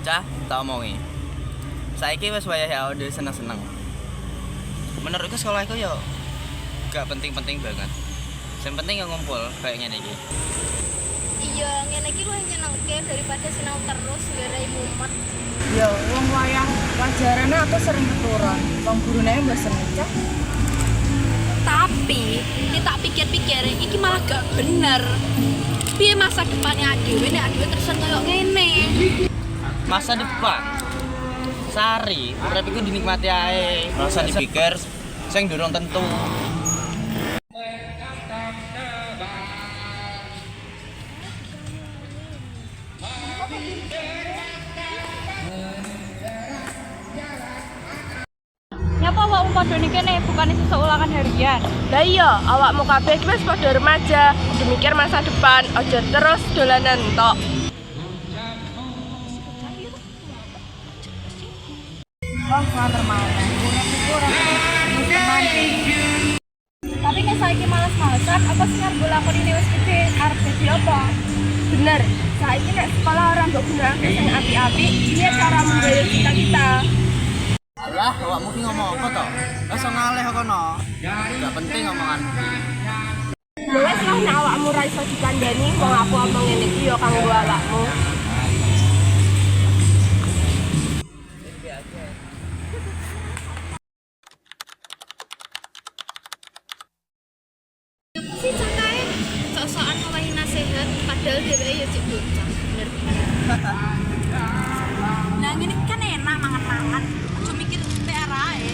Cah, tak omongi. Saiki wis wayahe awake dhewe seneng-seneng. Menurutku sekolah iku yo gak penting-penting banget. Yang penting yang ngumpul kayak ngene iki. Iya, ngene iki luwih nyenengke daripada sinau terus gara mumet. Ya, wong wayang pelajarane atau sering keturun. Wong gurune bosen cah. Tapi, kita pikir-pikir iki malah gak bener. Piye masa depannya adewe nek adewe terusan koyo ngene? Masa depan Sari, urip iku dinikmati ae. Ora usah dipikir sing durung tentu. Nyapa awakmu padha ning kene bukan sesuk ulangan harian. Lah iya, awakmu kabeh wis padha remaja, mikir masa depan, aja terus dolanan tok. Oh, nganter mana? Tapi nek saiki males-malesan apa sing arep lakon ini wis gede arep dadi apa? Bener, saiki nek sekolah orang mbok gunakake sing apik-apik, piye cara menggaya cita-cita. Alah, awakmu ki ngomong apa to? Wis ngalih kono. Gak penting omongan. Lho wis lah nek awakmu ra iso dikandani, wong aku omong ngene iki ya kanggo awakmu. Si cakae sok-sokan ngowahi nasihat padahal dhewe ya cek bocah. Bener. Lah ngene kan enak mangan-mangan. Aja mikir PR ae.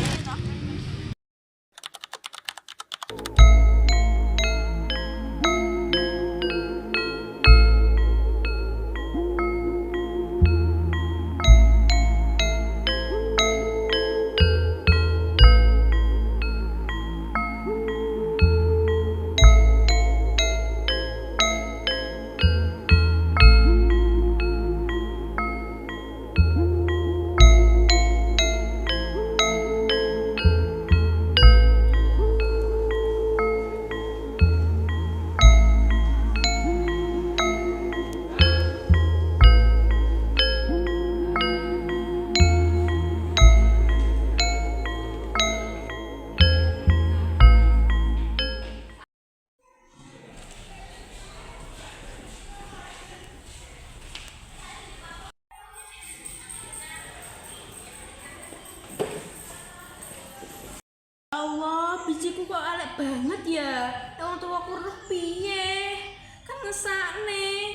Allah, bijiku kok elek banget ya. Wong tuaku roh piye? Kan ngesakne.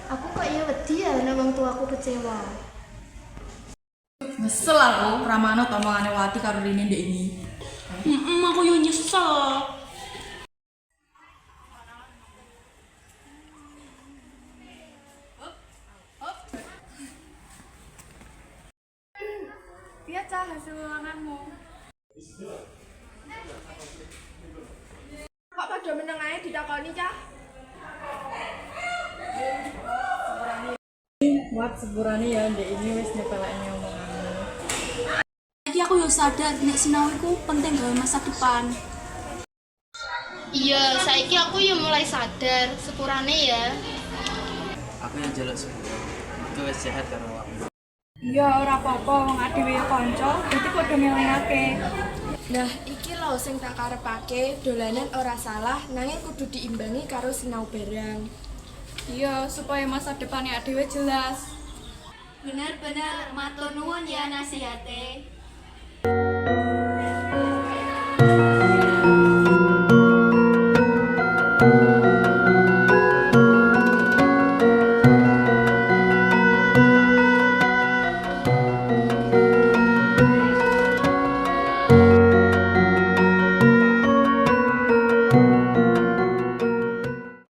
Aku kok ya wedi ya nek wong tuaku kecewa. Nyesel aku ramano omongane Wati karo Rine ndek ini. Aku yo nyesel. Piye cah hasil ulanganmu? Kok padha meneng ae ditakoni, Cah? Wat sepurane ya ndek ini wis nyepelekne omonganmu. Iki aku yo sadar nek sinau iku penting gawe masa depan. Iya, saiki aku ya mulai sadar sepurane ya. Aku yang jaluk sepuro. Aku wis sehat karo awakmu. Iya ora apa-apa wong adewe kanca, dadi padha ngelingake. Nah, iki lho sing tak karepake, dolanan ora salah, nanging kudu diimbangi karo sinau bareng. Iya, supaya masa depannya adewe jelas. Bener-bener matur nuwun ya nasihate.